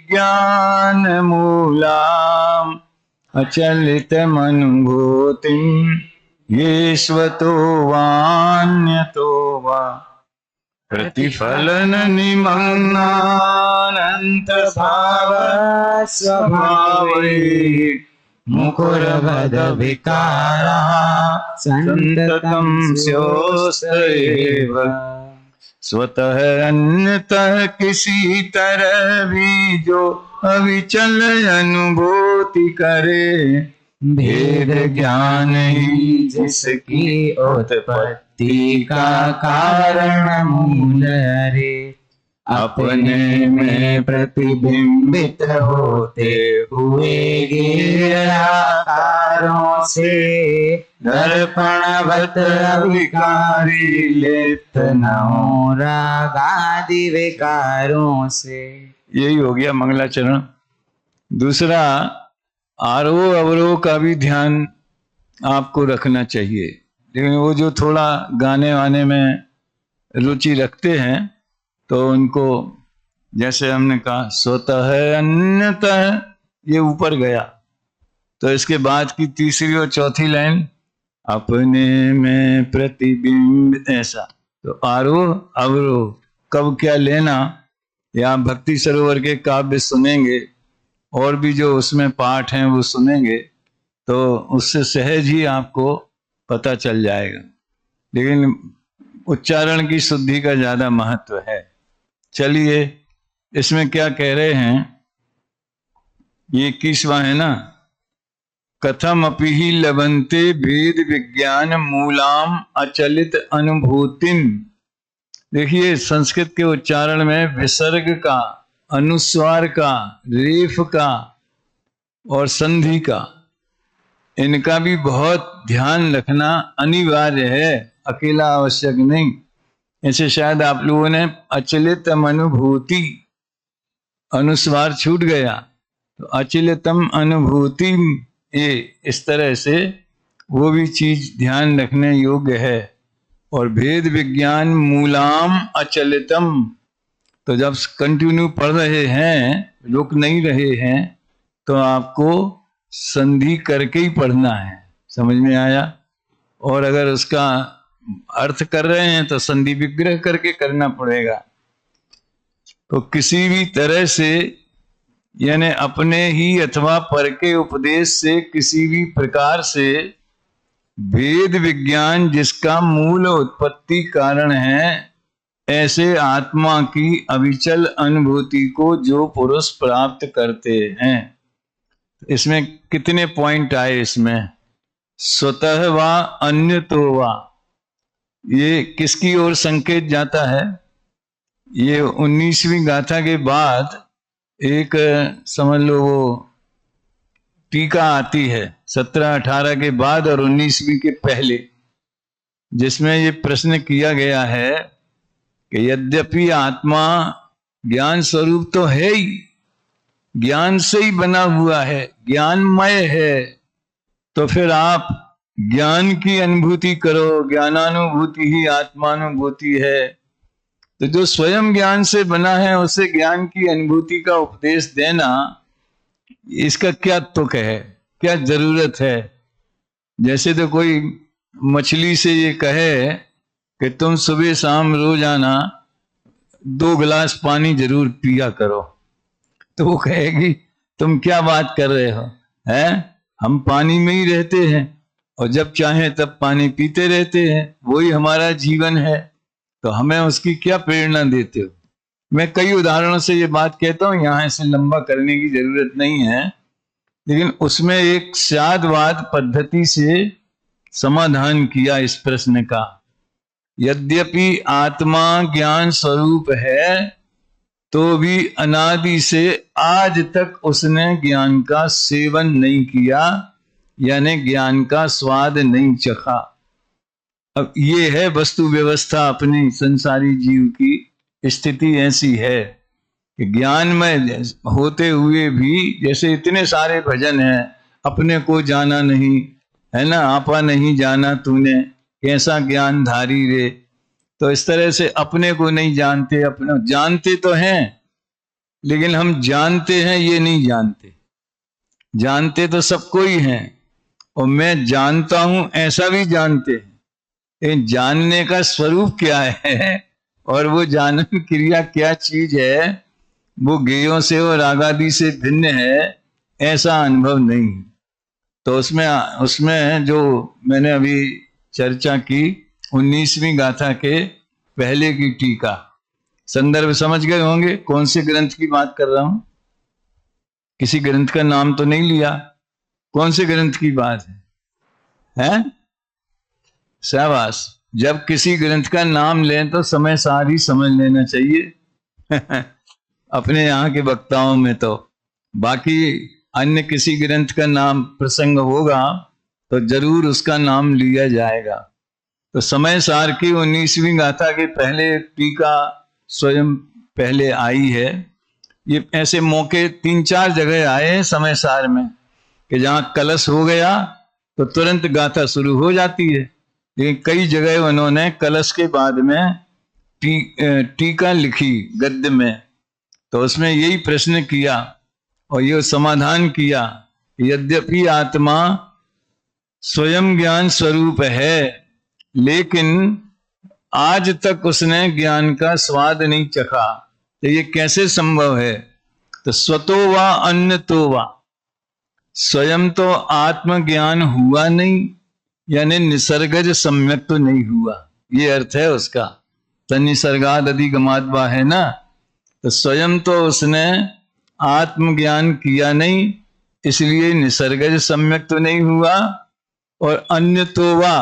विज्ञान मूलाम् अचलितमनुभूतिम् ये स्वतो वान्यतो वा प्रतिफलन निमग्नानंत भाव स्वभावे मुकुरभद विकारा संततम स्योस्तैव स्वतः अन्यतः किसी तरह भी जो अविचल अनुभूति करे भेद ज्ञान ही जिसकी उत्पत्ति का कारण मूल रे अपने में प्रतिबिंबित होते हुए गिराकारों से दर्पणवत अविकारी लिप्त न हो रागादि विकारों से। यही हो गया मंगलाचरण। दूसरा, आरोह अवरोह का भी ध्यान आपको रखना चाहिए, लेकिन वो जो थोड़ा गाने वाने में रुचि रखते हैं तो उनको, जैसे हमने कहा स्वतः अन्यतः, ये ऊपर गया तो इसके बाद की तीसरी और चौथी लाइन अपने में प्रतिबिंब, ऐसा। तो आरोह अवरोह कब क्या लेना, या भक्ति सरोवर के काव्य सुनेंगे और भी जो उसमें पाठ हैं वो सुनेंगे तो उससे सहज ही आपको पता चल जाएगा, लेकिन उच्चारण की शुद्धि का ज्यादा महत्व है। चलिए, इसमें क्या कह रहे हैं, ये 21वां है ना, कथम अपि ही लभन्ते भेद विज्ञान मूलाम अचलित अनुभूतिम। देखिए, संस्कृत के उच्चारण में विसर्ग का, अनुस्वार का, रेफ का और संधि का, इनका भी बहुत ध्यान रखना अनिवार्य है, अकेला आवश्यक नहीं। ऐसे शायद आप लोगों ने अचलितम अनुभूति, अनुस्वार छूट गया तो अचलितम अनुभूति, ये इस तरह से वो भी चीज ध्यान रखने योग्य है। और भेद विज्ञान मूलाम अचलितम, तो जब कंटिन्यू पढ़ रहे हैं, रुक नहीं रहे हैं, तो आपको संधि करके ही पढ़ना है। समझ में आया? और अगर उसका अर्थ कर रहे हैं तो संधि विग्रह करके करना पड़ेगा। तो किसी भी तरह से, यानी अपने ही अथवा पर के उपदेश से, किसी भी प्रकार से भेद विज्ञान जिसका मूल उत्पत्ति कारण है, ऐसे आत्मा की अविचल अनुभूति को जो पुरुष प्राप्त करते हैं। इसमें कितने पॉइंट आए इसमें? स्वतः वा अन्यतो वा, ये किसकी ओर संकेत जाता है? ये 19वीं गाथा के बाद एक, समझ लो, वो टीका आती है 17-18 के बाद और 19वीं के पहले, जिसमें ये प्रश्न किया गया है कि यद्यपि आत्मा ज्ञान स्वरूप तो है ही, ज्ञान से ही बना हुआ है, ज्ञानमय है, तो फिर आप ज्ञान की अनुभूति करो, ज्ञानानुभूति ही आत्मानुभूति है। तो जो स्वयं ज्ञान से बना है उसे ज्ञान की अनुभूति का उपदेश देना, इसका क्या तुक है, क्या जरूरत है? जैसे तो कोई मछली से ये कहे कि तुम सुबह शाम रोजाना 2 गिलास पानी जरूर पिया करो, तो वो कहेगी तुम क्या बात कर रहे हो, हैं? हम पानी में ही रहते हैं और जब चाहे तब पानी पीते रहते हैं, वही हमारा जीवन है, तो हमें उसकी क्या प्रेरणा देते हो? मैं कई उदाहरणों से ये बात कहता हूं, यहां इसे लंबा करने की जरूरत नहीं है, लेकिन उसमें एक साधवाद पद्धति से समाधान किया इस प्रश्न का। यद्यपि आत्मा ज्ञान स्वरूप है, तो भी अनादि से आज तक उसने ज्ञान का सेवन नहीं किया, यानी ज्ञान का स्वाद नहीं चखा। अब ये है वस्तु व्यवस्था, अपनी संसारी जीव की स्थिति ऐसी है कि ज्ञान में होते हुए भी, जैसे इतने सारे भजन हैं, अपने को जाना नहीं, है ना, आपा नहीं जाना तूने, कैसा ज्ञान धारी रे। तो इस तरह से अपने को नहीं जानते, अपने जानते तो हैं लेकिन हम जानते हैं ये नहीं जानते। जानते तो सबको ही हैं, और मैं जानता हूं ऐसा भी जानते हैं, लेकिन जानने का स्वरूप क्या है और वो जानन क्रिया क्या चीज है, वो गेयों से और रागादि से भिन्न है, ऐसा अनुभव नहीं। तो उसमें उसमें जो मैंने अभी चर्चा की 19वीं गाथा के पहले की टीका, संदर्भ समझ गए होंगे कौन से ग्रंथ की बात कर रहा हूं। किसी ग्रंथ का नाम तो नहीं लिया, कौन से ग्रंथ की बात है? शाबाश। जब किसी ग्रंथ का नाम लें तो समय सार ही समझ लेना चाहिए अपने यहाँ के वक्ताओं में तो। बाकी अन्य किसी ग्रंथ का नाम प्रसंग होगा तो जरूर उसका नाम लिया जाएगा। तो समय सार की 19वीं गाथा के पहले टीका स्वयं पहले आई है। ये ऐसे मौके 3-4 जगह आए हैं समय सार में कि जहां कलश हो गया तो तुरंत गाथा शुरू हो जाती है, लेकिन कई जगह उन्होंने कलश के बाद में टीका लिखी गद्य में। तो उसमें यही प्रश्न किया और ये समाधान किया, यद्यपि आत्मा स्वयं ज्ञान स्वरूप है, लेकिन आज तक उसने ज्ञान का स्वाद नहीं चखा। तो ये कैसे संभव है? तो स्वतो वा अन्य तो वा, स्वयं तो आत्मज्ञान हुआ नहीं, यानी निसर्गज सम्यक तो नहीं हुआ, ये अर्थ है उसका। तनिसर्गाद अधिगमाद्वा है ना, तो स्वयं तो उसने आत्मज्ञान किया नहीं, इसलिए निसर्गज सम्यक तो नहीं हुआ। और अन्य तो वा,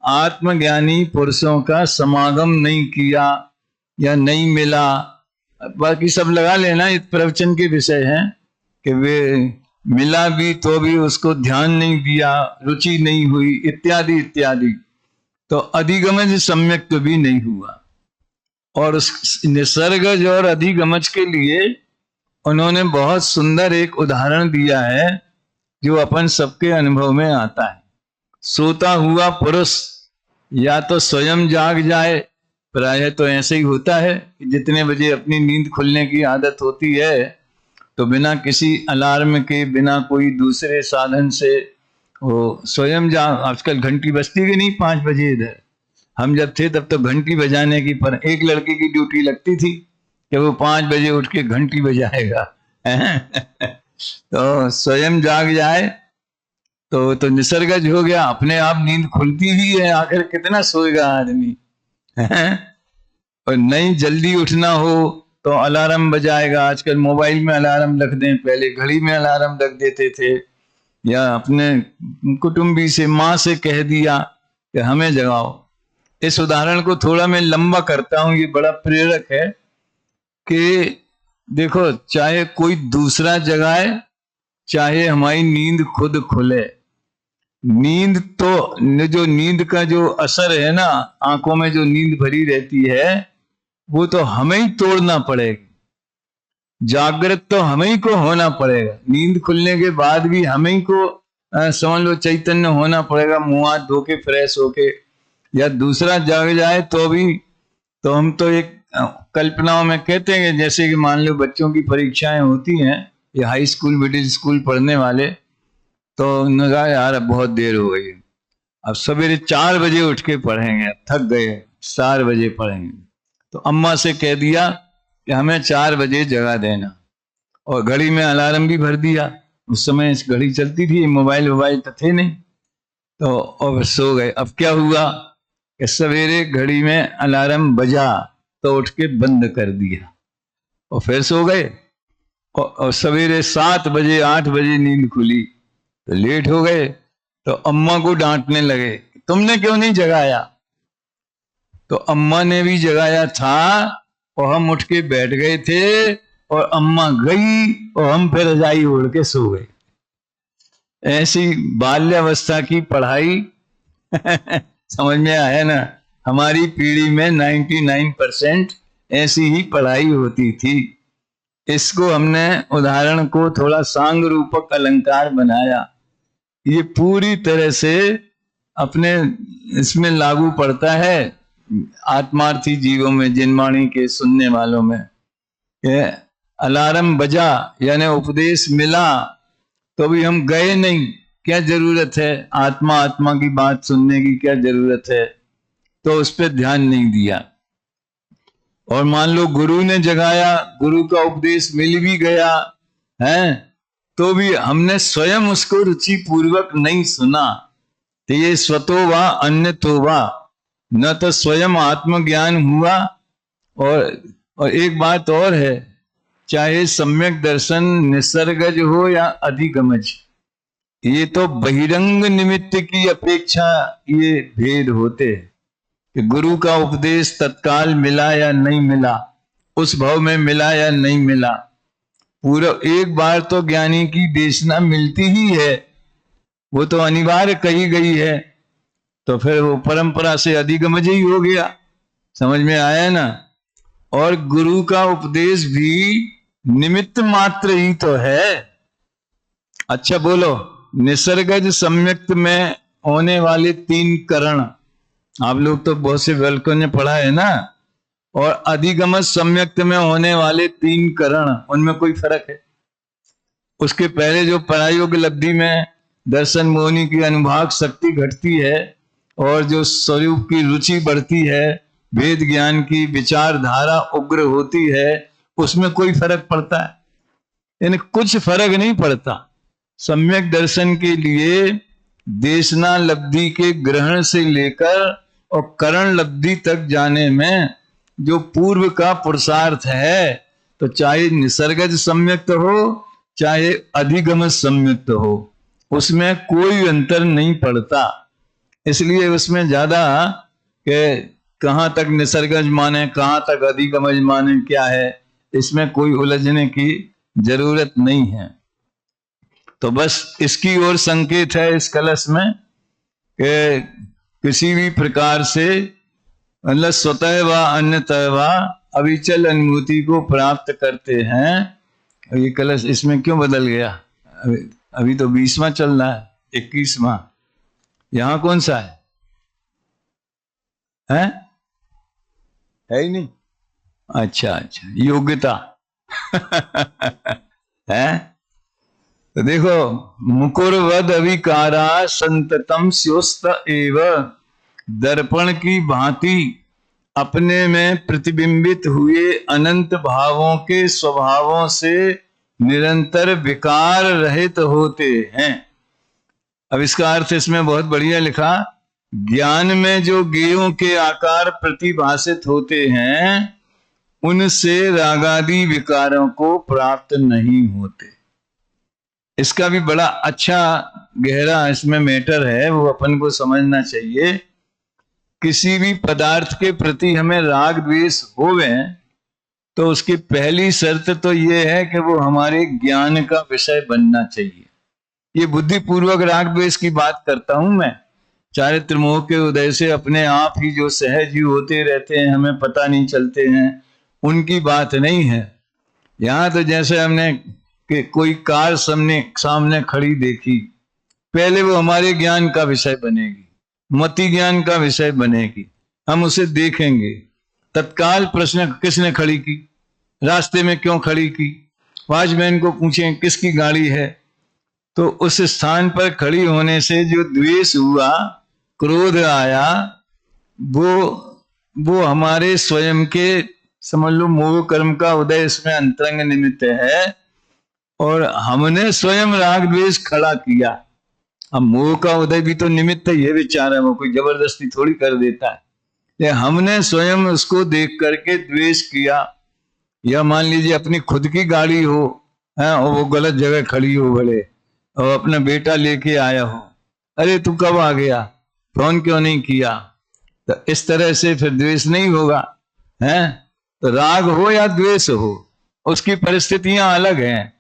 आत्मज्ञानी पुरुषों का समागम नहीं किया या नहीं मिला। बाकी सब लगा लेना, इस प्रवचन के विषय हैं कि वे मिला भी तो भी उसको ध्यान नहीं दिया, रुचि नहीं हुई, इत्यादि इत्यादि। तो अधिगमज सम्यक तो भी नहीं हुआ। और उस निसर्गज और अधिगमज के लिए उन्होंने बहुत सुंदर एक उदाहरण दिया है जो अपन सबके अनुभव में आता है। सोता हुआ पुरुष या तो स्वयं जाग जाए, प्रायः तो ऐसे ही होता है कि जितने बजे अपनी नींद खुलने की आदत होती है तो बिना किसी अलार्म के, बिना कोई दूसरे साधन से वो स्वयं जाग। आजकल घंटी बजती कि नहीं 5 बजे, इधर हम जब थे तब तो घंटी बजाने की, पर एक लड़के की ड्यूटी लगती थी कि वो 5 बजे उठ के घंटी बजाएगा तो स्वयं जाग जाए तो निसर्गज हो गया, अपने आप नींद खुलती ही है। आखिर कितना सोएगा आदमी और नहीं जल्दी उठना हो तो अलार्म बजाएगा। आजकल मोबाइल में अलार्म रख दें, पहले घड़ी में अलार्म रख देते थे, या अपने कुटुंबी से, माँ से कह दिया कि हमें जगाओ। इस उदाहरण को थोड़ा मैं लंबा करता हूं, ये बड़ा प्रेरक है कि देखो, चाहे कोई दूसरा जगाए, चाहे हमारी नींद खुद खुले, नींद तो जो नींद का जो असर है ना, आंखों में जो नींद भरी रहती है, वो तो हमें ही तोड़ना पड़ेगा। जागृत तो हमें ही को होना पड़ेगा, नींद खुलने के बाद भी हमें ही को समझ लो चैतन्य होना पड़ेगा, मुंह हाथ धो के फ्रेश होके। या दूसरा जाग जाए तो भी, तो हम तो एक कल्पनाओं में कहते हैं, जैसे कि मान लो बच्चों की परीक्षाएं होती हैं, ये हाई स्कूल मिडिल स्कूल पढ़ने वाले, तो उन्होंने कहा यार अब बहुत देर हो गई, अब सवेरे 4 बजे उठ के पढ़ेंगे, थक गए, 4 बजे पढ़ेंगे। तो अम्मा से कह दिया कि हमें 4 बजे जगा देना, और घड़ी में अलार्म भी भर दिया। उस समय घड़ी चलती थी, मोबाइल वोबाइल तो थे नहीं, तो और सो गए। अब क्या हुआ कि सवेरे घड़ी में अलार्म बजा तो उठ के बंद कर दिया और फिर सो गए, और सवेरे 7 बजे 8 बजे नींद खुली तो लेट हो गए। तो अम्मा को डांटने लगे, तुमने क्यों नहीं जगाया? तो अम्मा ने भी जगाया था और हम उठ के बैठ गए थे, और अम्मा गई और हम फिर रजाई ओढ़ के सो गए। ऐसी बाल्यावस्था की पढ़ाई समझ में आया ना? हमारी पीढ़ी में 99% ऐसी ही पढ़ाई होती थी। इसको हमने उदाहरण को थोड़ा सांग रूपक अलंकार बनाया। ये पूरी तरह से अपने इसमें लागू पड़ता है आत्मार्थी जीवों में, जिनवाणी के सुनने वालों में। अलार्म बजा यानी उपदेश मिला तो भी हम गए नहीं, क्या जरूरत है, आत्मा आत्मा की बात सुनने की क्या जरूरत है, तो उस पर ध्यान नहीं दिया। और मान लो गुरु ने जगाया, गुरु का उपदेश मिल भी गया है, तो भी हमने स्वयं उसको रुचि पूर्वक नहीं सुना। तो ये स्वतो वा अन्यतो वा, न तो स्वयं आत्मज्ञान हुआ। और एक बात और है, चाहे सम्यक दर्शन निसर्गज हो या अधिगमज, ये तो बहिरंग निमित्त की अपेक्षा ये भेद होते हैं कि गुरु का उपदेश तत्काल मिला या नहीं मिला, उस भाव में मिला या नहीं मिला। पूरा एक बार तो ज्ञानी की देशना मिलती ही है, वो तो अनिवार्य कही गई है, तो फिर वो परंपरा से अधिगमज ही हो गया। समझ में आया ना। और गुरु का उपदेश भी निमित्त मात्र ही तो है। अच्छा बोलो, निसर्गज सम्यक्त में होने वाले 3 करण, आप लोग तो बहुत से बालकों ने पढ़ा है ना, और अधिगमज सम्यक्त में होने वाले 3 करण, उनमें कोई फर्क है? उसके पहले जो प्रायोग लब्धि में दर्शन मोहिनी की अनुभाग शक्ति घटती है और जो स्वरूप की रुचि बढ़ती है, वेद ज्ञान की विचारधारा उग्र होती है, उसमें कोई फर्क पड़ता है? यानी कुछ फर्क नहीं पड़ता। सम्यक दर्शन के लिए देशना लब्धि के ग्रहण से लेकर और करण लब्धि तक जाने में जो पूर्व का पुरुषार्थ है, तो चाहे निसर्गज सम्यक्त हो चाहे अधिगमज सम्यक्त हो, उसमें कोई अंतर नहीं पड़ता। इसलिए उसमें ज्यादा के कहाँ तक निसर्गज माने कहाँ तक अधिगमज माने क्या है, इसमें कोई उलझने की जरूरत नहीं है। तो बस इसकी ओर संकेत है इस कलश में कि किसी भी प्रकार से मतलब स्वतः व अन्यतः व अविचल अनुभूति को प्राप्त करते हैं। ये कलश इसमें क्यों बदल गया? अभी तो 20वां चल रहा है, 21वां। यहां कौन सा है? है ही नहीं। अच्छा अच्छा, योग्यता है। तो देखो, मुकुरवद अविकारा संततम स्योस्त एव, दर्पण की भांति अपने में प्रतिबिंबित हुए अनंत भावों के स्वभावों से निरंतर विकार रहित होते हैं। अब इसका अर्थ इसमें बहुत बढ़िया लिखा, ज्ञान में जो गेयों के आकार प्रतिभाषित होते हैं उनसे रागादि विकारों को प्राप्त नहीं होते। इसका भी बड़ा अच्छा गहरा इसमें मैटर है, वो अपन को समझना चाहिए। किसी भी पदार्थ के प्रति हमें राग द्वेष होवे तो उसकी पहली शर्त तो ये है कि वो हमारे ज्ञान का विषय बनना चाहिए। ये बुद्धिपूर्वक राग द्वेष की बात करता हूं मैं। चारित्र मोह के उदय से अपने आप ही जो सहज ही होते रहते हैं, हमें पता नहीं चलते हैं, उनकी बात नहीं है। यहां तो जैसे हमने कि कोई कार सामने खड़ी देखी, पहले वो हमारे ज्ञान का विषय बनेगी, मति ज्ञान का विषय बनेगी, हम उसे देखेंगे। तत्काल प्रश्न, किसने खड़ी की, रास्ते में क्यों खड़ी की, वॉचमैन को पूछें किसकी गाड़ी है। तो उस स्थान पर खड़ी होने से जो द्वेष हुआ, क्रोध आया, वो हमारे स्वयं के समझ लो मोह कर्म का उदय इसमें अंतरंग निमित्त है, और हमने स्वयं राग द्वेष खड़ा किया। अब मोह का उदय भी तो निमित्त ही है, विचार है, वो कोई जबरदस्ती थोड़ी कर देता है। ये हमने स्वयं उसको देख करके द्वेष किया। या मान लीजिए अपनी खुद की गाड़ी हो, और वो गलत जगह खड़ी हो भले, और अपना बेटा लेके आया हो, अरे तू कब आ गया, फोन क्यों नहीं किया, तो इस तरह से फिर द्वेष नहीं होगा। तो राग हो या द्वेष हो, उसकी परिस्थितियां अलग हैं,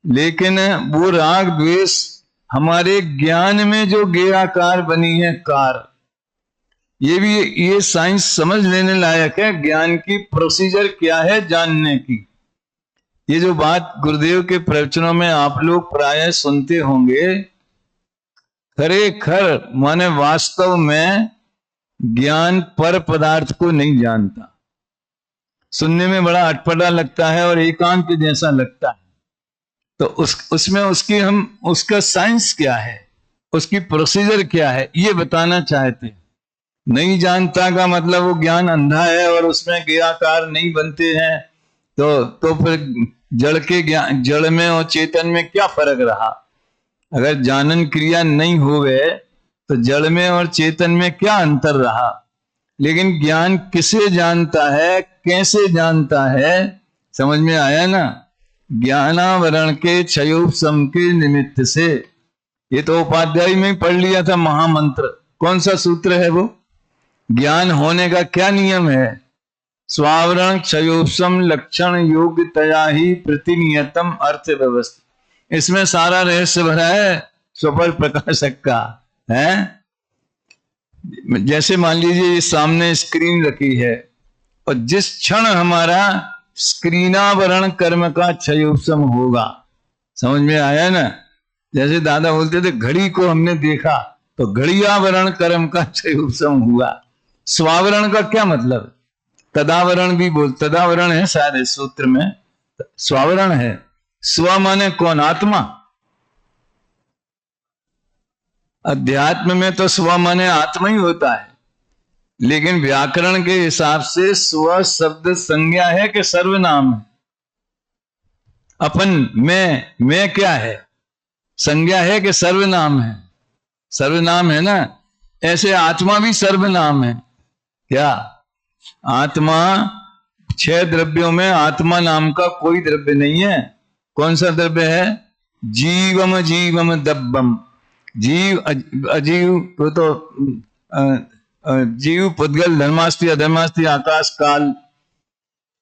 लेकिन वो राग द्वेष हमारे ज्ञान में जो गेयाकार बनी है कार, ये साइंस समझ लेने लायक है। ज्ञान की प्रोसीजर क्या है जानने की। ये जो बात गुरुदेव के प्रवचनों में आप लोग प्रायः सुनते होंगे, खरेखर माने वास्तव में ज्ञान पर पदार्थ को नहीं जानता, सुनने में बड़ा अटपटा लगता है और एकांत जैसा लगता है। तो उसमें उसका साइंस क्या है, उसकी प्रोसीजर क्या है, ये बताना चाहते। नहीं जानता का मतलब वो ज्ञान अंधा है और उसमें क्रियाकार नहीं बनते हैं। तो फिर जड़ में और चेतन में क्या फर्क रहा? अगर जानन क्रिया नहीं होवे तो जड़ में और चेतन में क्या अंतर रहा? लेकिन ज्ञान किसे जानता है, कैसे जानता है, समझ में आया ना? ज्ञानावरण के क्षयोपशम के निमित्त से। ये तो उपाध्याय में ही पढ़ लिया था महामंत्र। कौन सा सूत्र है वो? ज्ञान होने का क्या नियम है? स्वावरण क्षयोपशम लक्षण योग्यतया ही प्रतिनियतम अर्थ व्यवस्था। इसमें सारा रहस्य भरा है स्वपर प्रकाशक का है। जैसे मान लीजिए ये सामने स्क्रीन रखी है और जिस क्षण हमारा स्क्रीनावरण कर्म का क्षयोपशम होगा, समझ में आया ना? जैसे दादा बोलते थे घड़ी को हमने देखा तो घड़ियावरण कर्म का क्षयोपशम हुआ। स्वावरण का क्या मतलब? तदावरण भी तदावरण है सारे सूत्र में, स्वावरण है। स्व माने कौन? आत्मा। अध्यात्म में तो स्व माने आत्मा ही होता है, लेकिन व्याकरण के हिसाब से स्व शब्द संज्ञा है कि सर्वनाम है? अपन मैं क्या है? संज्ञा है कि सर्वनाम है? सर्वनाम है ना। ऐसे आत्मा भी सर्वनाम है। क्या आत्मा? 6 द्रव्यों में आत्मा नाम का कोई द्रव्य नहीं है। कौन सा द्रव्य है? जीवम जीवम दब्बम। जीव अजीव वो तो जीव पुद्गल धर्मास्ति अधर्मास्ति आकाश काल।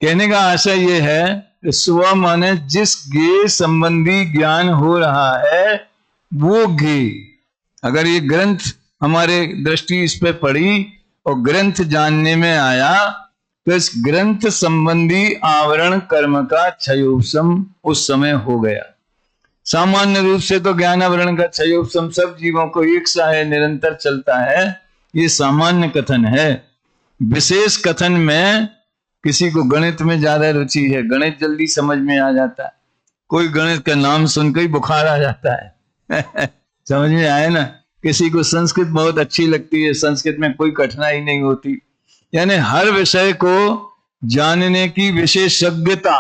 कहने का आशय ये है कि स्व माने जिस ज्ञेय संबंधी ज्ञान हो रहा है वो ज्ञेय। अगर ये ग्रंथ हमारे दृष्टि इस पे पड़ी और ग्रंथ जानने में आया तो इस ग्रंथ संबंधी आवरण कर्म का क्षयोपशम उस समय हो गया। सामान्य रूप से तो ज्ञानावरण का क्षयोपशम सब जीवों को एक सा है, निरंतर चलता है। ये सामान्य कथन है। विशेष कथन में किसी को गणित में ज्यादा रुचि है, गणित जल्दी समझ में आ जाता है। कोई गणित का नाम सुनकर ही बुखार आ जाता है समझ में आया ना? किसी को संस्कृत बहुत अच्छी लगती है, संस्कृत में कोई कठिनाई नहीं होती। यानी हर विषय को जानने की विशेषज्ञता।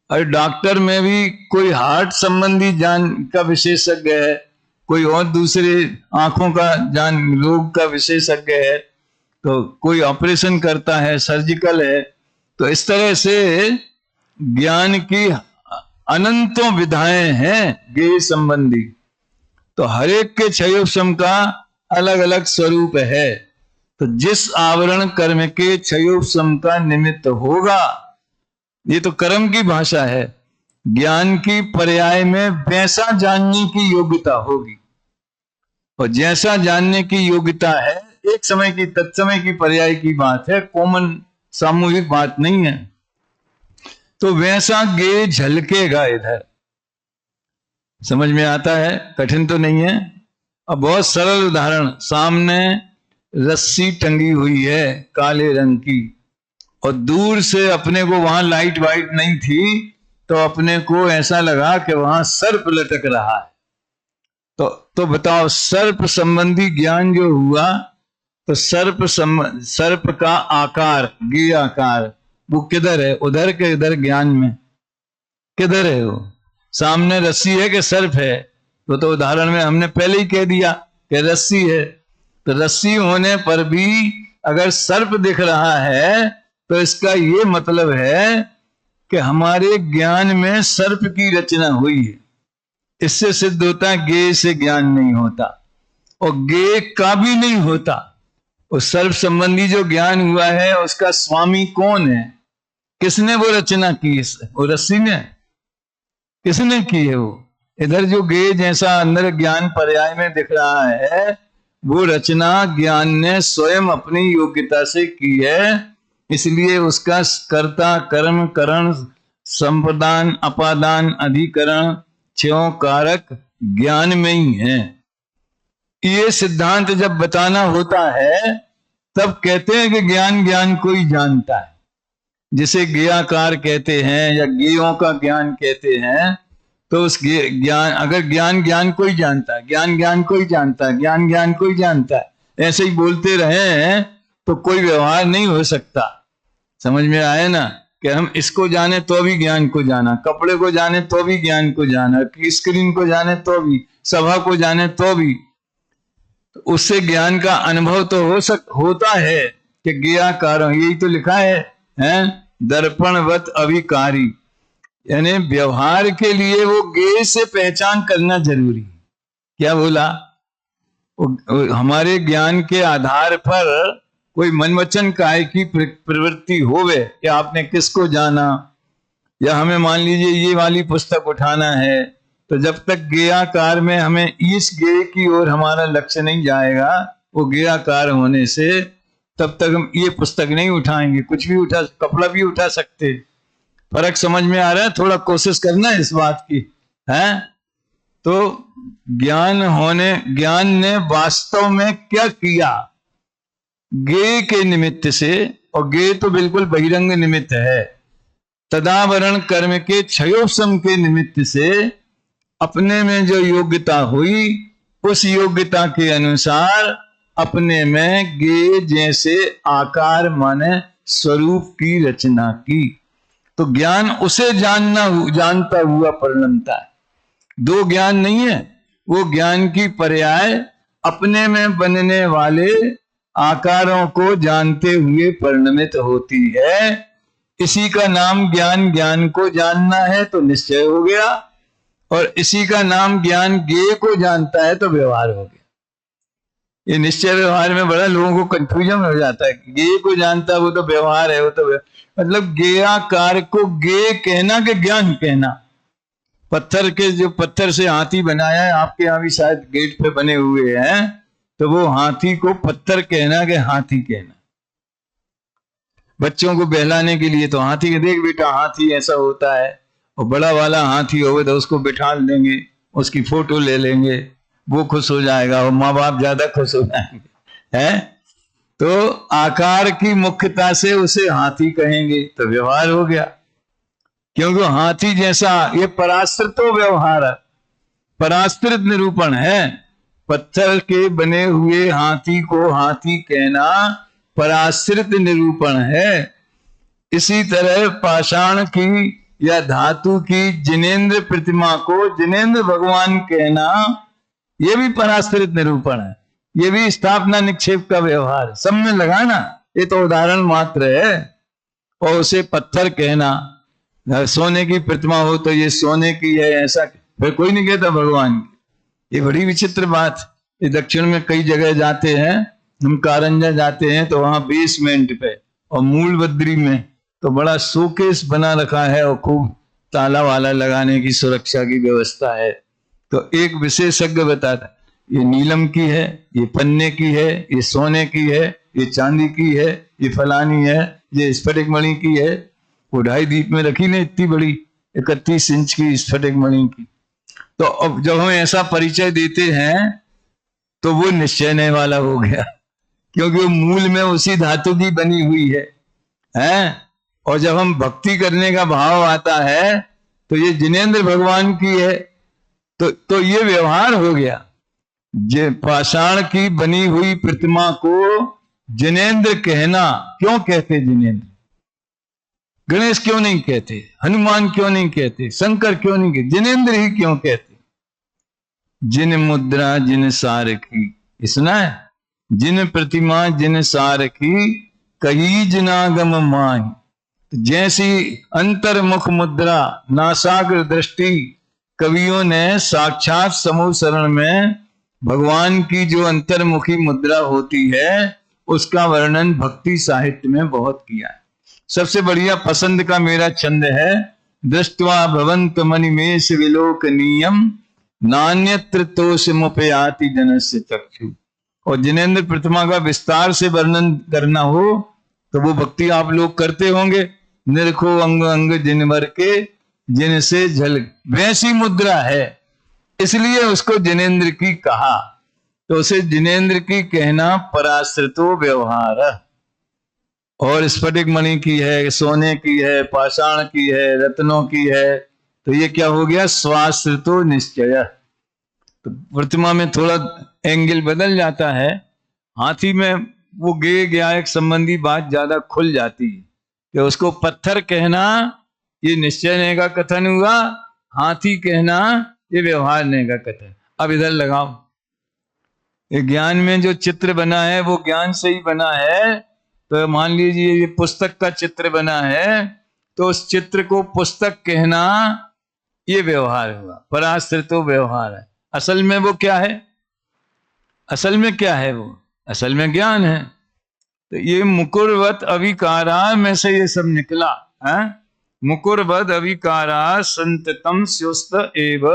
और डॉक्टर में भी कोई हार्ट संबंधी जान का विशेषज्ञ है, कोई और दूसरे आंखों का जान रोग का विशेषज्ञ है, तो कोई ऑपरेशन करता है, सर्जिकल है। तो इस तरह से ज्ञान की अनंतों विधाएं हैं ज्ञेय संबंधी। तो हर एक के क्षयोपशम का अलग अलग स्वरूप है। तो जिस आवरण कर्म के क्षयोपशम का निमित्त होगा, ये तो कर्म की भाषा है, ज्ञान की पर्याय में वैसा जानने की योग्यता होगी। और जैसा जानने की योग्यता है, एक समय की तत्समय की पर्याय की बात है, कॉमन सामूहिक बात नहीं है। तो वैसा ज्ञेय झलकेगा इधर। समझ में आता है? कठिन तो नहीं है। अब बहुत सरल उदाहरण, सामने रस्सी टंगी हुई है काले रंग की और दूर से अपने को, वहां लाइट वाइट नहीं थी, तो अपने को ऐसा लगा कि वहां सर्प लटक रहा है। तो बताओ, सर्प संबंधी ज्ञान जो हुआ, तो सर्प का आकार, ज्ञेय आकार, वो किधर है? उधर के इधर ज्ञान में किधर है? वो सामने रस्सी है कि सर्प है? तो उदाहरण में हमने पहले ही कह दिया कि रस्सी है। तो रस्सी होने पर भी अगर सर्प दिख रहा है तो इसका ये मतलब है कि हमारे ज्ञान में सर्प की रचना हुई है। इससे सिद्ध होता है ज्ञेय से ज्ञान नहीं होता और ज्ञेय का भी नहीं होता। उस सर्प संबंधी जो ज्ञान हुआ है उसका स्वामी कौन है? किसने वो रचना की? वो रस्सी ने? किसने की है वो? इधर जो ज्ञेय जैसा अंदर ज्ञान पर्याय में दिख रहा है, वो रचना ज्ञान ने स्वयं अपनी योग्यता से की है। इसलिए उसका कर्ता कर्म करण संप्रदान अपादान अधिकरण छयों कारक ज्ञान में ही है। ये सिद्धांत जब बताना होता है तब कहते हैं कि ज्ञान ज्ञान को ही जानता है। जिसे ज्ञाकार कहते हैं या ज्ञेयों का ज्ञान कहते हैं, तो उस ज्ञान, अगर ज्ञान ज्ञान को ही जानता है, ज्ञान ज्ञान को ही जानता है, ज्ञान ज्ञान को ही जानता है, ऐसे ही बोलते रहे हैं तो कोई व्यवहार नहीं हो सकता। समझ में आया ना, कि हम इसको जाने तो भी ज्ञान को जाना, कपड़े को जाने तो भी ज्ञान को जाना, स्क्रीन को जाने तो भी, सभा को जाने तो भी, तो उससे ज्ञान का अनुभव तो होता है कि ज्ञाकार, यही तो लिखा है दर्पणवत अभिकारी, यानी व्यवहार के लिए वो ज्ञेय से पहचान करना जरूरी। क्या बोला? हमारे ज्ञान के आधार पर कोई मन वचन काय की प्रवृत्ति होवे कि आपने किसको जाना, या हमें मान लीजिए ये वाली पुस्तक उठाना है, तो जब तक ज्ञेयाकार में हमें इस ज्ञेय की ओर हमारा लक्ष्य नहीं जाएगा, वो ज्ञेयाकार होने से, तब तक हम ये पुस्तक नहीं उठाएंगे। कुछ भी उठा, कपड़ा भी उठा सकते। फर्क समझ में आ रहा है? थोड़ा कोशिश करना इस बात की है। तो ज्ञान ने वास्तव में क्या किया? ज्ञेय के निमित्त से, और ज्ञेय तो बिल्कुल बहिरंग निमित्त है, तदावरण कर्म के क्षयोपशम के निमित्त से अपने में जो योग्यता हुई, उस योग्यता के अनुसार अपने में ज्ञेय जैसे आकार माने स्वरूप की रचना की। तो ज्ञान उसे जानता हुआ परिणमता है। दो ज्ञान नहीं है, वो ज्ञान की पर्याय अपने में बनने वाले आकारों को जानते हुए परिणमित होती है। इसी का नाम ज्ञान, ज्ञान को जानना है तो निश्चय हो गया, और इसी का नाम ज्ञान ज्ञेय को जानता है तो व्यवहार हो गया। ये निश्चय व्यवहार में बड़ा लोगों को कंफ्यूजन हो जाता है। ज्ञेय को जानता है वो तो व्यवहार है, वो तो मतलब ज्ञेयाकार को ज्ञेय कहना कि ज्ञान कहना। पत्थर के, जो पत्थर से हाथी बनाया है, आपके यहाँ भी शायद गेट पे बने हुए हैं, तो वो हाथी को पत्थर कहना कि हाथी कहना। बच्चों को बहलाने के लिए तो हाथी के, देख बेटा हाथी ऐसा होता है, और बड़ा वाला हाथी हो तो उसको बिठा देंगे, उसकी फोटो ले लेंगे, वो खुश हो जाएगा और माँ बाप ज्यादा खुश हो जाएंगे, है? तो आकार की मुख्यता से उसे हाथी कहेंगे तो व्यवहार हो गया, क्योंकि हाथी जैसा, ये पराश्रित व्यवहार है, पराश्रित निरूपण है। पत्थर के बने हुए हाथी को हाथी कहना पराश्रित निरूपण है। इसी तरह पाषाण की या धातु की जिनेंद्र प्रतिमा को जिनेंद्र भगवान कहना, यह भी पराश्रित निरूपण है। ये भी स्थापना निक्षेप का व्यवहार, सब में लगाना, ये तो उदाहरण मात्र है। और उसे पत्थर कहना, सोने की प्रतिमा हो तो ये सोने की है, ऐसा फिर कोई नहीं कहता भगवान की। ये बड़ी विचित्र बात। ये दक्षिण में कई जगह जाते हैं, हम कारंजा जाते हैं तो वहां बेसमेंट पे और मूल बद्री में तो बड़ा शोकेस बना रखा है, और खूब ताला वाला लगाने की सुरक्षा की व्यवस्था है। तो एक विशेषज्ञ बताता, ये नीलम की है, ये पन्ने की है, ये सोने की है, ये चांदी की है, ये फलानी है, ये स्फटिक मणि की है। वो 2.5 दीप में रखी ने, इतनी बड़ी 31 इंच की स्फटिक मणि की। तो अब जब हम ऐसा परिचय देते हैं तो वो निश्चय वाला हो गया, क्योंकि वो मूल में उसी धातु की बनी हुई है? और जब हम भक्ति करने का भाव आता है तो ये जिनेंद्र भगवान की है, तो ये व्यवहार हो गया। पाषाण की बनी हुई प्रतिमा को जिनेंद्र कहना, क्यों कहते जिनेंद्र? गणेश क्यों नहीं कहते? हनुमान क्यों नहीं कहते? शंकर क्यों नहीं कहते? जिनेंद्र ही क्यों कहते? जिन मुद्रा जिन सार की, सुना है? जिन प्रतिमा जिन सार की, कही जिनागम माही। जैसी अंतर्मुख मुद्रा, नासाग्र दृष्टि, कवियों ने साक्षात समूह शरण में भगवान की जो अंतर्मुखी मुद्रा होती है उसका वर्णन भक्ति साहित्य में बहुत किया है। सबसे बढ़िया पसंद का मेरा छंद है, दृष्ट्वा भवंत मणिमेष विलोकनीयम, नान्यत्र तोष मुपयाति जनस्य चक्षु। और जिनेंद्र प्रतिमा का विस्तार से वर्णन करना हो तो वो भक्ति आप लोग करते होंगे, निरखो अंग अंग जिनवर के, जिनसे झल, वैसी मुद्रा है, इसलिए उसको जिनेंद्र की कहा। तो उसे जिनेंद्र की कहना पराश्रितो व्यवहार। और स्फटिक मणि की है, सोने की है, पाषाण की है, रत्नों की है, तो ये क्या हो गया? स्वाश्रितो निश्चय। तो प्रतिमा में थोड़ा एंगल बदल जाता है। हाथी में वो गे गया एक संबंधी बात ज्यादा खुल जाती है कि उसको पत्थर कहना ये निश्चय का कथन हुआ, हाथी कहना ये व्यवहार का कथन। अब इधर लगाओ, ये ज्ञान में जो चित्र बना है वो ज्ञान से ही बना है। तो मान लीजिए ये पुस्तक का चित्र बना है, तो उस चित्र को पुस्तक कहना ये व्यवहार हुआ, पराश्रितो व्यवहार है। असल में वो क्या है? असल में क्या है वो? असल में ज्ञान है। तो ये मुकुरवत अविकारा में से ये सब निकला है। मुकुरवत अविकारा संततम स्युस्त एव,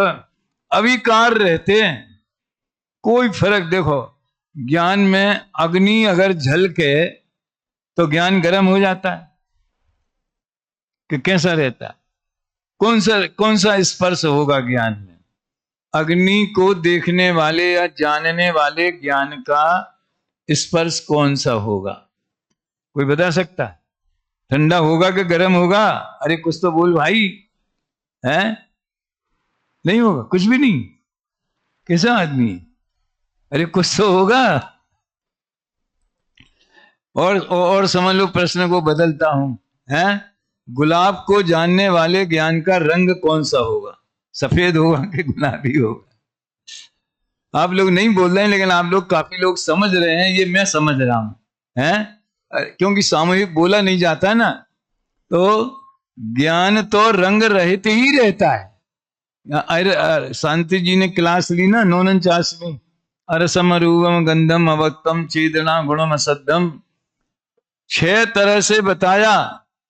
अविकार रहते हैं, कोई फर्क। देखो ज्ञान में अग्नि अगर झलके तो ज्ञान गर्म हो जाता है कि कैसा रहता है? कौन सा स्पर्श होगा ज्ञान में? अग्नि को देखने वाले या जानने वाले ज्ञान का स्पर्श कौन सा होगा? कोई बता सकता है? ठंडा होगा कि गर्म होगा? अरे कुछ तो बोल भाई, है? नहीं होगा, कुछ भी नहीं। कैसा आदमी? अरे कुछ तो होगा। और समझ लो, प्रश्न को बदलता हूं, है? गुलाब को जानने वाले ज्ञान का रंग कौन सा होगा? सफेद होगा कि गुलाबी होगा? आप लोग नहीं बोल रहे हैं, लेकिन आप लोग काफी लोग समझ रहे हैं, ये मैं समझ रहा हूं, है? क्योंकि सामूहिक बोला नहीं जाता ना, तो ज्ञान तो रंग रहित ही रहता है। शांति जी ने क्लास ली ना 49 में, अरसम रूपम गंधम अवक्तम चेदना गुणम असद्धम, 6 तरह से बताया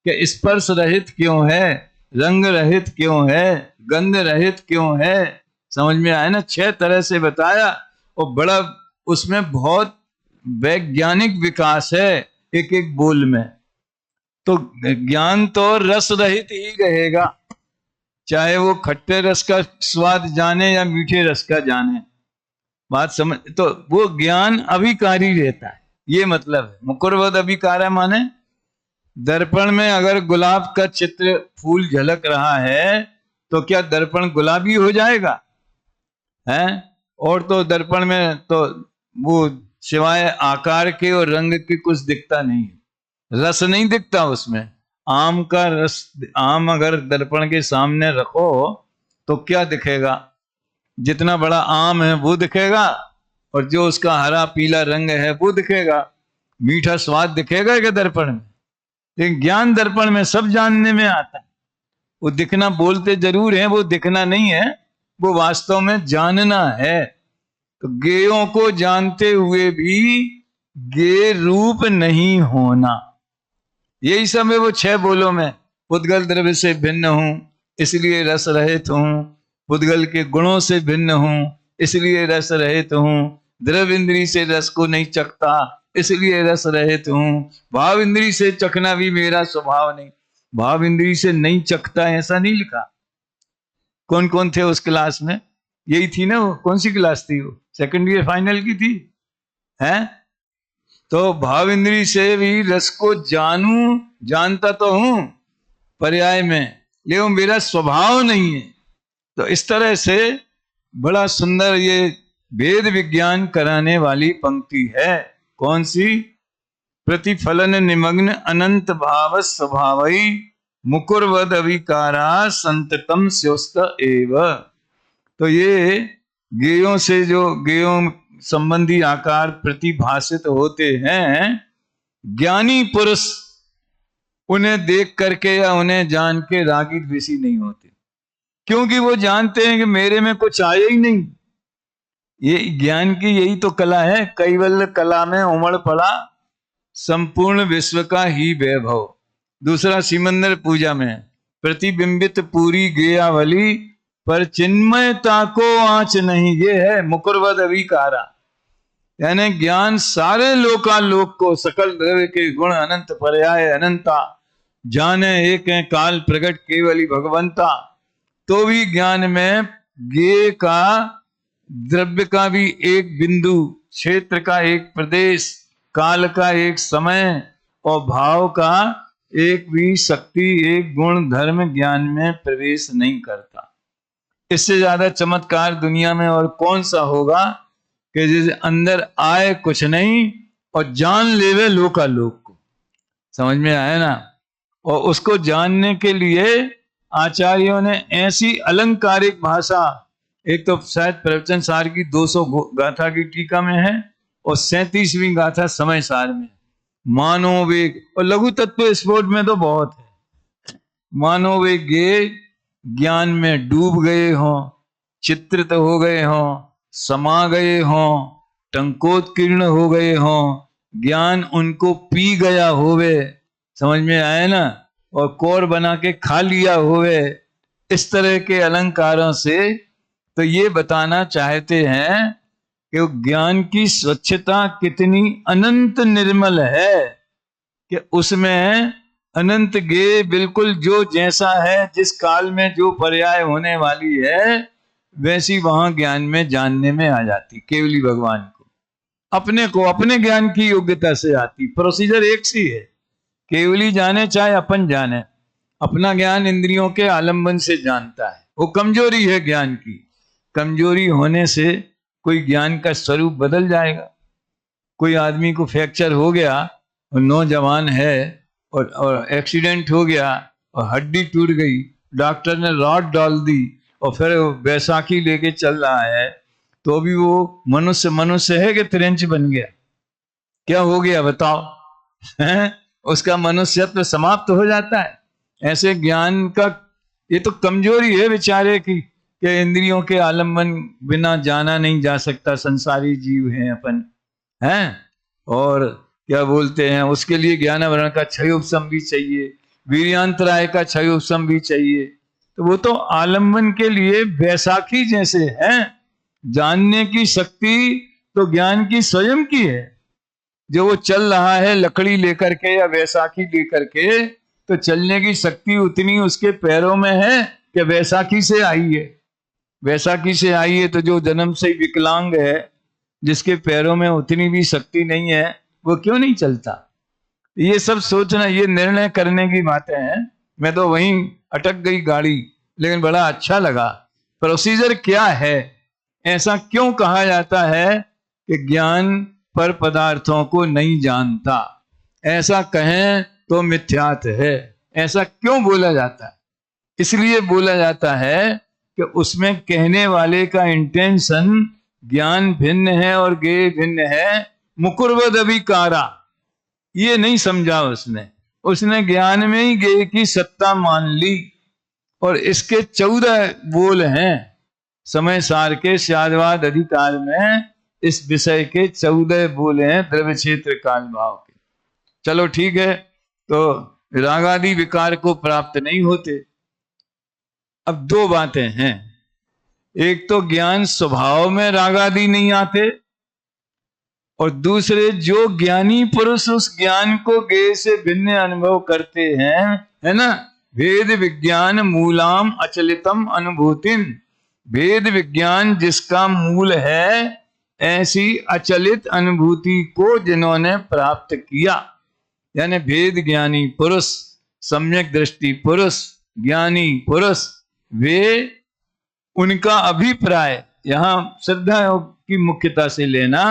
कि स्पर्श रहित क्यों है, रंग रहित क्यों है, गंध रहित क्यों है। समझ में आया ना? 6 तरह से बताया, और बड़ा उसमें बहुत वैज्ञानिक विकास है एक एक बोल में। तो ज्ञान तो रस रहित ही रहेगा, चाहे वो खट्टे रस का स्वाद जाने या मीठे रस का जाने। बात समझ? तो वो ज्ञान अभिकारी रहता है, ये मतलब है। मुकुरवद अभिकारा माने दर्पण में अगर गुलाब का चित्र फूल झलक रहा है तो क्या दर्पण गुलाबी हो जाएगा? है? और तो दर्पण में तो वो सिवाय आकार के और रंग के कुछ दिखता नहीं, रस नहीं दिखता उसमें। आम का रस, आम अगर दर्पण के सामने रखो तो क्या दिखेगा? जितना बड़ा आम है वो दिखेगा, और जो उसका हरा पीला रंग है वो दिखेगा। मीठा स्वाद दिखेगा क्या दर्पण में? लेकिन ज्ञान दर्पण में सब जानने में आता है। वो दिखना बोलते जरूर है, वो दिखना नहीं है, वो वास्तव में जानना है। तो गेयों को जानते हुए भी गे रूप नहीं होना, यही सब है वो 6 बोलों में। पुद्गल द्रव्य से भिन्न हूं इसलिए रस रहित हूं, पुद्गल के गुणों से भिन्न हूं इसलिए रस रहित हूं, द्रव्य इंद्री से रस को नहीं चखता इसलिए रस रहित हूं, भाव इंद्री से चखना भी मेरा स्वभाव नहीं, भाव इंद्री से नहीं चखता, ऐसा नहीं लिखा। कौन कौन थे उस क्लास में? यही थी ना वो? कौन सी क्लास थी वो? सेकंड ईयर फाइनल की थी, है? तो भाव इंद्री से भी रस को जानता तो हूं पर्याय में, लेकिन मेरा स्वभाव नहीं है। तो इस तरह से बड़ा सुंदर ये वेद विज्ञान कराने वाली पंक्ति है। कौन सी? प्रतिफलन निमग्न अनंत भाव स्वभावई मुकुरवद अविकारा संततम स्योस्त एव। तो ये गेयों से, जो गेयों संबंधी आकार प्रतिभाषित होते हैं, ज्ञानी पुरुष उन्हें देख करके या उन्हें जान के रागी द्वेषी नहीं होते, क्योंकि वो जानते हैं कि मेरे में कुछ आया ही नहीं। ये ज्ञान की यही तो कला है। कैवल्य कला में उमड़ पड़ा संपूर्ण विश्व का ही वैभव। दूसरा सिमंदर पूजा में प्रतिबिंबित पूरी गेयावली पर चिन्मयता को आंच नहीं, ये है मुकुरवद अविकारा। यानी ज्ञान सारे लोकालोक को, सकल द्रव्य के गुण अनंत पर्याय अनंता जाने एक है काल प्रकट केवली भगवंता। तो भी ज्ञान में गे का, द्रव्य का भी एक बिंदु, क्षेत्र का एक प्रदेश, काल का एक समय, और भाव का एक भी शक्ति, एक गुण, धर्म ज्ञान में प्रवेश नहीं करता। इससे ज्यादा चमत्कार दुनिया में और कौन सा होगा कि जिस अंदर आए कुछ नहीं और जान लेवे लोकालोक को। समझ में आया ना? और उसको जानने के लिए आचार्यों ने ऐसी अलंकारिक भाषा, एक तो शायद प्रवचन सार की 200 गाथा की टीका में है और 37वीं गाथा समय सार में। मानो वेग, और लघु तत्व स्फोट में तो बहुत है। मानो वे गे ज्ञान में डूब गए हों, चित्रित हो गए हों, समा गए हों, टंकोत्कीर्ण हो गए हों, ज्ञान उनको पी गया होवे। समझ में आया ना? और कोर बना के खा लिया होवे। इस तरह के अलंकारों से तो ये बताना चाहते हैं कि ज्ञान की स्वच्छता कितनी अनंत निर्मल है कि उसमें अनंत गे बिल्कुल जो जैसा है, जिस काल में जो पर्याय होने वाली है, वैसी वहां ज्ञान में जानने में आ जाती। केवली भगवान को, अपने को, अपने ज्ञान की योग्यता से आती। प्रोसीजर एक सी है, केवली जाने चाहे अपन जाने। अपना ज्ञान इंद्रियों के आलंबन से जानता है, वो कमजोरी है ज्ञान की। कमजोरी होने से कोई ज्ञान का स्वरूप बदल जाएगा। कोई आदमी को फ्रैक्चर हो गया और नौजवान है और एक्सीडेंट हो गया और हड्डी टूट गई, डॉक्टर ने रॉड डाल दी और फिर बैसाखी लेके चल रहा है, तो भी वो मनुष्य है कि त्रिंच बन गया? क्या हो गया बताओ? है? उसका मनुष्यत्व समाप्त हो जाता है। ऐसे ज्ञान का ये तो कमजोरी है बेचारे की कि इंद्रियों के आलम्बन बिना जाना नहीं जा सकता। संसारी जीव हैं अपन, हैं? और क्या बोलते हैं, उसके लिए ज्ञानावरण का क्षयोपशम भी चाहिए, वीर्यांतराय का क्षयोपशम भी चाहिए। तो वो तो आलम्बन के लिए बैसाखी जैसे है। जानने की शक्ति तो ज्ञान की स्वयं की है। जो वो चल रहा है लकड़ी लेकर के या बैसाखी लेकर के, तो चलने की शक्ति उतनी उसके पैरों में है कि बैसाखी से आई है। बैसाखी से आई है, तो जो जन्म से ही विकलांग है, जिसके पैरों में उतनी भी शक्ति नहीं है, वो क्यों नहीं चलता? ये सब सोचना, ये निर्णय करने की बातें हैं। मैं तो वहीं अटक गई गाड़ी, लेकिन बड़ा अच्छा लगा। प्रोसीजर क्या है? ऐसा क्यों कहा जाता है कि ज्ञान पर पदार्थों को नहीं जानता? ऐसा कहें तो मिथ्यात है। ऐसा क्यों बोला जाता है? इसलिए बोला जाता है कि उसमें कहने वाले का इंटेंशन ज्ञान भिन्न है और गे भिन्न है। मुकुरवद अभिकारा, ये नहीं समझा उसने ज्ञान में ही गे की सत्ता मान ली। और इसके 14 बोल हैं समय सार के शादवाद अधिकार में। इस विषय के 14 बोल हैं द्रव्य क्षेत्र काल भाव के। चलो ठीक है, तो रागादि विकार को प्राप्त नहीं होते। अब 2 बातें हैं। एक तो ज्ञान स्वभाव में रागादि नहीं आते, और दूसरे जो ज्ञानी पुरुष उस ज्ञान को गे से भिन्न अनुभव करते हैं, है ना? भेद विज्ञान मूलाम अचलितम अनुभूतिम। भेद विज्ञान जिसका मूल है, ऐसी अचलित अनुभूति को जिन्होंने प्राप्त किया, यानी भेद ज्ञानी पुरुष, सम्यक दृष्टि पुरुष, ज्ञानी पुरुष, वे, उनका अभिप्राय यहां श्रद्धा की मुख्यता से लेना,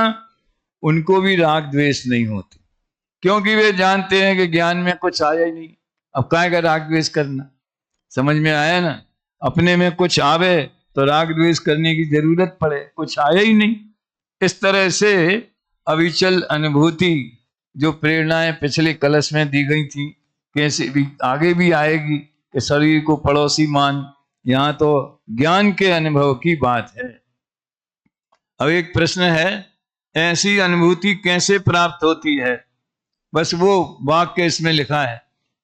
उनको भी राग द्वेष नहीं होती, क्योंकि वे जानते हैं कि ज्ञान में कुछ आया ही नहीं। अब काहे का राग द्वेष करना? समझ में आया ना? अपने में कुछ आवे तो राग द्वेष करने की जरूरत पड़े, कुछ आया ही नहीं। इस तरह से अविचल अनुभूति, जो प्रेरणाएं पिछले कलश में दी गई थी, कैसे भी आगे भी आएगी कि शरीर को पड़ोसी मान, यहां तो ज्ञान के अनुभव की बात है। अब एक प्रश्न है, ऐसी अनुभूति कैसे प्राप्त होती है? बस वो वाक्य इसमें लिखा है,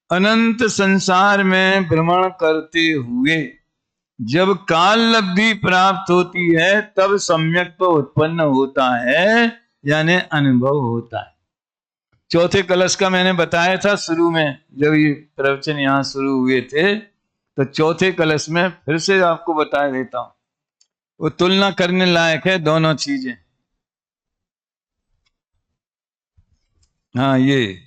अनंत संसार में भ्रमण करते हुए जब काल लब्धि प्राप्त होती है, तब सम्यक तो उत्पन्न होता है, यानी अनुभव होता है। चौथे कलश का मैंने बताया था शुरू में, जब ये प्रवचन यहां शुरू हुए थे, तो चौथे कलश में फिर से आपको बता देता हूं। वो तुलना करने लायक है दोनों चीजें। हाँ, ये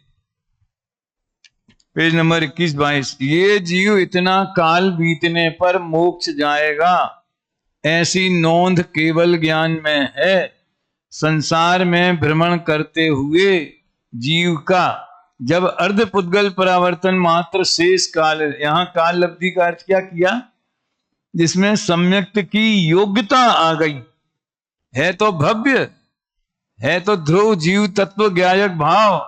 पेज नंबर 21-22। ये जीव इतना काल बीतने पर मोक्ष जाएगा, ऐसी नोंद केवल ज्ञान में है। संसार में भ्रमण करते हुए जीव का जब अर्ध पुद्गल परावर्तन मात्र शेष काल, यहां काल लब्धि का अर्थ क्या किया? जिसमें सम्यक्त की योग्यता आ गई है, तो भव्य है, तो ध्रुव जीव तत्व ज्ञायक भाव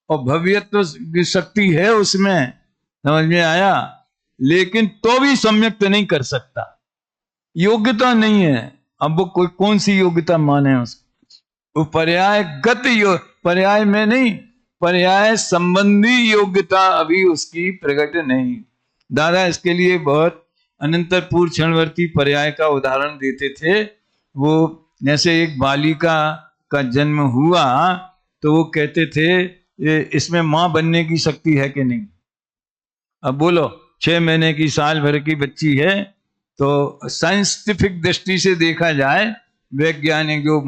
और भव्यत्व की शक्ति है उसमें, समझ में आया? लेकिन तो भी सम्यक्त नहीं कर सकता, योग्यता नहीं है। अब वो कोई कौन सी योग्यता माने उसको? वो पर्यायगत पर्याय में नहीं, पर्याय संबंधी योग्यता अभी उसकी प्रकट नहीं। दादा इसके लिए बहुत अनंतर पूर्व क्षणवर्ती पर्याय का उदाहरण देते थे। वो जैसे एक बालिका का जन्म हुआ तो वो कहते थे इसमें मां बनने की शक्ति है कि नहीं? अब बोलो 6 महीने की, साल भर की बच्ची है, तो साइंटिफिक दृष्टि से देखा जाए, वैज्ञानिक जो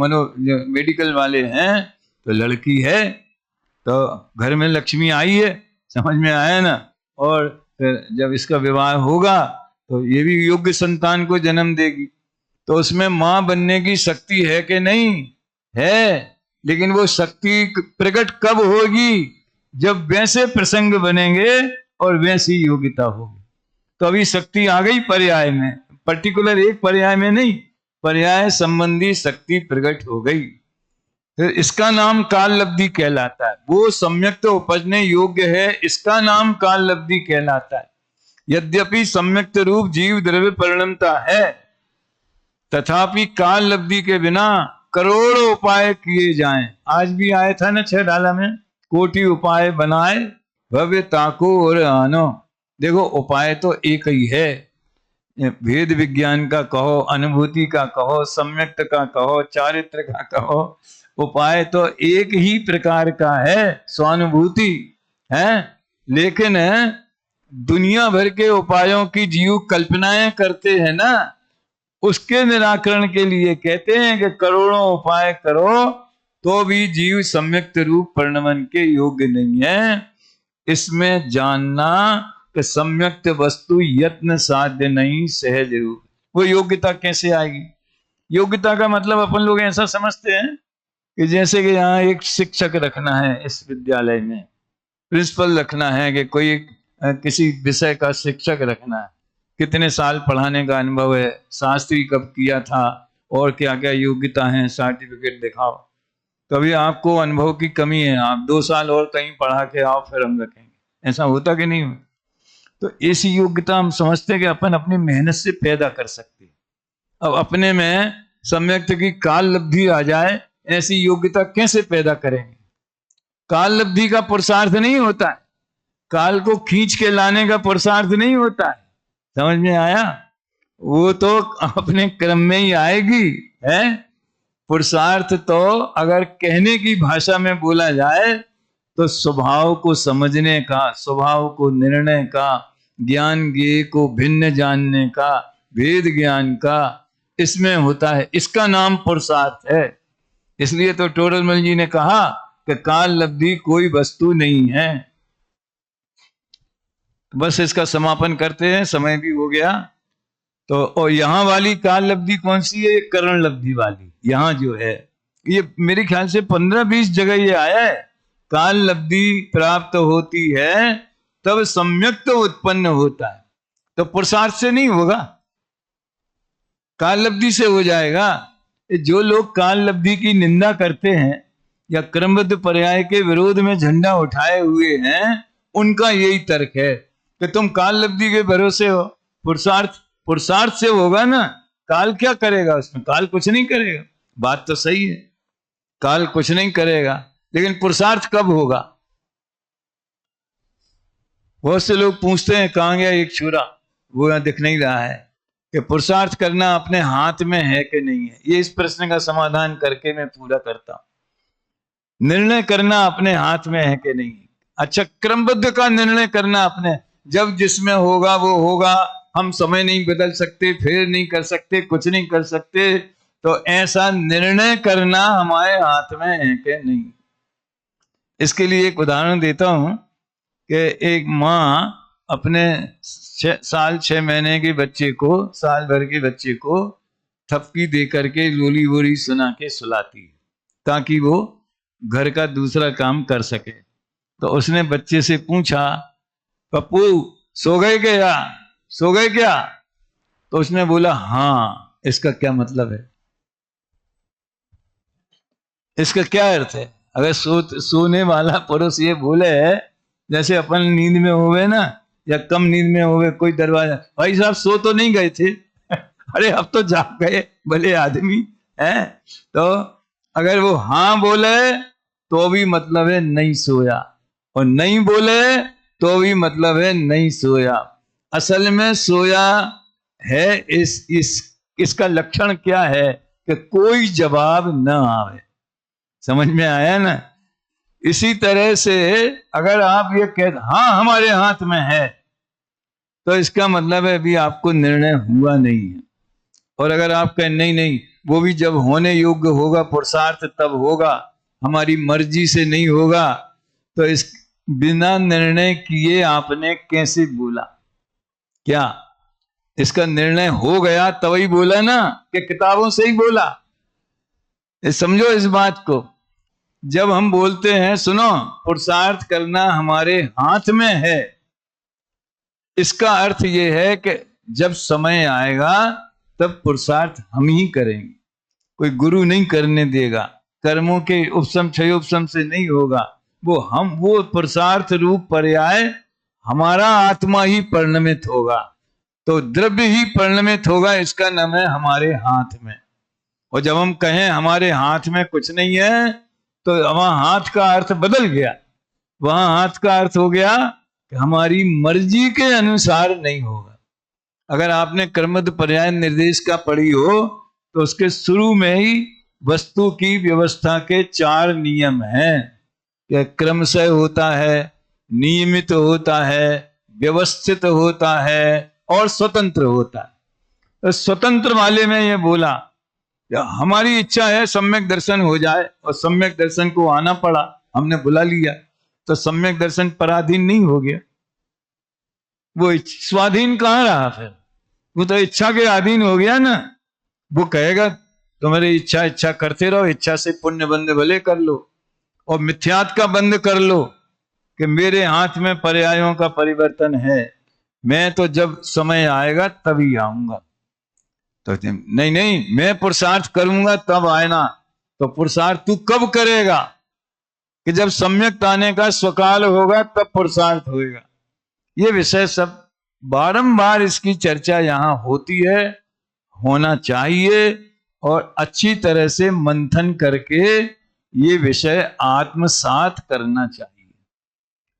मेडिकल वाले हैं, तो लड़की है, तो घर में लक्ष्मी आई है, समझ में आया ना? और फिर जब इसका विवाह होगा तो ये भी योग्य संतान को जन्म देगी, तो उसमें मां बनने की शक्ति है कि नहीं? है। लेकिन वो शक्ति प्रकट कब होगी? जब वैसे प्रसंग बनेंगे और वैसी योग्यता होगी। तो अभी शक्ति आ गई पर्याय में, पर्टिकुलर एक पर्याय में नहीं, पर्याय संबंधी शक्ति प्रकट हो गई। फिर इसका नाम काल लब्धि कहलाता है। वो सम्यक तो उपजने योग्य है, इसका नाम काल लब्धि कहलाता है। यद्यपि सम्यक्त रूप जीव द्रव्य परिणमता है, तथापि काल लब्धि के बिना करोड़ों उपाय किए जाएं। आज भी आया था ना 6 डाला में, कोटि उपाय बनाए भव्यता को और आनो। देखो उपाय तो एक ही है, भेद विज्ञान का कहो, अनुभूति का कहो, सम्यक्त का कहो, चारित्र का कहो, उपाय तो एक ही प्रकार का है, स्वानुभूति है। लेकिन दुनिया भर के उपायों की जीव कल्पनाएं करते हैं ना, उसके निराकरण के लिए कहते हैं कि करोड़ों उपाय करो तो भी जीव सम्यक्त रूप परिणमन के योग्य नहीं है। इसमें जानना कि सम्यक्त वस्तु यत्न साध्य नहीं, सहज रूप। वो योग्यता कैसे आएगी? योग्यता का मतलब अपन लोग ऐसा समझते हैं कि जैसे कि यहाँ एक शिक्षक रखना है इस विद्यालय में, प्रिंसिपल रखना है, कि कोई किसी विषय का शिक्षक रखना है, कितने साल पढ़ाने का अनुभव है, शास्त्री कब किया था, और क्या क्या योग्यता है, सर्टिफिकेट दिखाओ। कभी आपको अनुभव की कमी है, आप 2 साल और कहीं पढ़ा के आओ, फिर हम रखेंगे। ऐसा होता कि नहीं होता? तो ऐसी योग्यता हम समझते हैं कि अपन अपनी मेहनत से पैदा कर सकते हैं। अब अपने में सम्यक्त की काल लब्धि आ जाए, ऐसी योग्यता कैसे पैदा करेंगे? काल लब्धि का पुरुषार्थ नहीं होता है, काल को खींच के लाने का पुरुषार्थ नहीं होता है, समझ में आया? वो तो अपने क्रम में ही आएगी है। पुरुषार्थ तो अगर कहने की भाषा में बोला जाए तो स्वभाव को समझने का, स्वभाव को निर्णय का, ज्ञान ज्ञेय को भिन्न जानने का, भेद ज्ञान का, इसमें होता है। इसका नाम पुरुषार्थ है। इसलिए तो टोडरमल जी ने कहा कि काल लब्धि कोई वस्तु नहीं है। बस इसका समापन करते हैं, समय भी हो गया। तो और यहाँ वाली काल लब्धि कौन सी है? करण लब्धि वाली। यहाँ जो है ये मेरे ख्याल से 15-20 जगह ये आया है। काल लब्धि प्राप्त होती है तब सम्यक्त उत्पन्न होता है, तो पुरुषार्थ से नहीं होगा, काल लब्धि से हो जाएगा। जो लोग काल लब्धि की निंदा करते हैं या क्रमबद्ध पर्याय के विरोध में झंडा उठाए हुए हैं, उनका यही तर्क है कि तुम काल लब्धि के भरोसे हो, पुरुषार्थ से होगा ना। काल क्या करेगा उसमें? काल कुछ नहीं करेगा। बात तो सही है, काल कुछ नहीं करेगा, लेकिन पुरुषार्थ कब होगा? बहुत से लोग पूछते हैं कहां गया एक छुरा, वो यहां दिख नहीं रहा है, कि पुरुषार्थ करना अपने हाथ में है कि नहीं है। ये इस प्रश्न का समाधान करके मैं पूरा करता हूं। निर्णय करना अपने हाथ में है कि नहीं है। अच्छा, क्रमबद्ध का निर्णय करना अपने, जब जिसमें होगा वो होगा, हम समय नहीं बदल सकते, फेर नहीं कर सकते, कुछ नहीं कर सकते, तो ऐसा निर्णय करना हमारे हाथ में है कि नहीं। इसके लिए एक उदाहरण देता हूं। कि एक माँ अपने 6 महीने के बच्चे को, साल भर के बच्चे को थपकी दे करके लोली वोली सुना के सुलाती है ताकि वो घर का दूसरा काम कर सके। तो उसने बच्चे से पूछा, पप्पू सो गए क्या, सो गए क्या? तो उसने बोला हाँ। इसका क्या मतलब है? इसका क्या अर्थ है? अगर सोने वाला पुरुष ये बोले, जैसे अपन नींद में होवे ना, या कम नींद में होवे, कोई दरवाजा, भाई साहब सो तो नहीं गए थे? अरे अब तो जाग गए भले आदमी है। तो अगर वो हाँ बोले तो भी मतलब है नहीं सोया, और नहीं बोले तो भी मतलब है नहीं सोया। असल में सोया है। इसका लक्षण क्या है कि कोई जवाब न आवे। समझ में आया ना? इसी तरह से अगर आप ये कहते हाँ हमारे हाथ में है, तो इसका मतलब है अभी आपको निर्णय हुआ नहीं है। और अगर आप कहें नहीं नहीं, वो भी जब होने योग्य होगा पुरुषार्थ तब होगा, हमारी मर्जी से नहीं होगा, तो इस बिना निर्णय किए आपने कैसे बोला? क्या इसका निर्णय हो गया तभी बोला ना, कि किताबों से ही बोला? समझो इस बात को। जब हम बोलते हैं सुनो पुरुषार्थ करना हमारे हाथ में है, इसका अर्थ यह है कि जब समय आएगा तब पुरुषार्थ हम ही करेंगे, कोई गुरु नहीं करने देगा। कर्मों के उपशम क्षयोपशम से नहीं होगा, वो पुरुषार्थ रूप पर्याय हमारा आत्मा ही परिणमित होगा, तो द्रव्य ही परिणमित होगा। इसका नाम है हमारे हाथ में। और जब हम कहें हमारे हाथ में कुछ नहीं है, तो वहां हाथ का अर्थ बदल गया। वहां हाथ का अर्थ हो गया कि हमारी मर्जी के अनुसार नहीं होगा। अगर आपने कर्मद पर्याय निर्देश का पढ़ी हो तो उसके शुरू में ही वस्तु की व्यवस्था के 4 नियम हैं कि क्रमशः होता है, नियमित होता है, व्यवस्थित होता है और स्वतंत्र होता है। तो स्वतंत्र वाले में ये बोला हमारी इच्छा है सम्यक दर्शन हो जाए, और सम्यक दर्शन को आना पड़ा, हमने बुला लिया, तो सम्यक दर्शन पराधीन नहीं हो गया। वो स्वाधीन कहाँ रहा फिर? वो तो इच्छा के अधीन हो गया ना। वो कहेगा तुम्हारी इच्छा करते रहो, इच्छा से पुण्य बंद भले कर लो और मिथ्यात का बंद कर लो कि मेरे हाथ में पर्यायों का परिवर्तन है, मैं तो जब समय आएगा तभी आऊंगा। तो नहीं नहीं, मैं पुरुषार्थ करूंगा तब आएना। तो पुरुषार्थ तू कब करेगा? कि जब सम्यक आने का स्वकाल होगा तब पुरुषार्थ होगा। ये विषय सब बारंबार इसकी चर्चा यहां होती है, होना चाहिए, और अच्छी तरह से मंथन करके ये विषय आत्मसात करना चाहिए।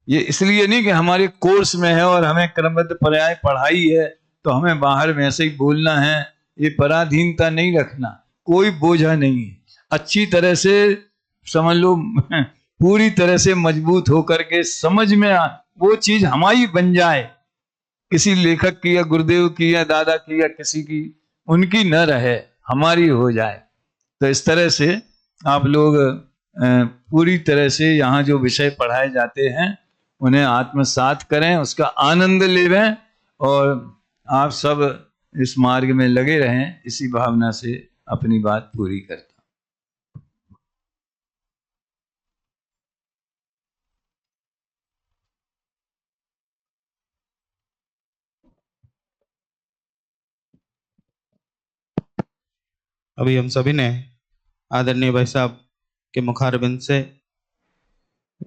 ये इसलिए नहीं कि हमारे कोर्स में है और हमें क्रमबद्ध पर्याय पढ़ाई है तो हमें बाहर में ऐसे ही बोलना है। ये पराधीनता नहीं रखना, कोई बोझा नहीं है। अच्छी तरह से समझ लो, पूरी तरह से मजबूत होकर के समझ में वो चीज हमारी बन जाए, किसी लेखक की या गुरुदेव की या दादा की या किसी की, उनकी न रहे, हमारी हो जाए। तो इस तरह से आप लोग पूरी तरह से यहाँ जो विषय पढ़ाए जाते हैं उन्हें आत्मसात करें, उसका आनंद लेवें, और आप सब इस मार्ग में लगे रहें। इसी भावना से अपनी बात पूरी करता। अभी हम सभी ने आदरणीय भाई साहब के मुखारबिंद से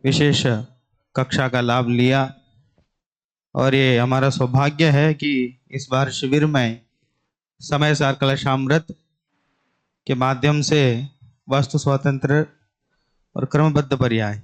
विशेष कक्षा का लाभ लिया, और ये हमारा सौभाग्य है कि इस बार शिविर में समय सार कलशामृत के माध्यम से वास्तु स्वातंत्र और क्रमबद्ध पर्याय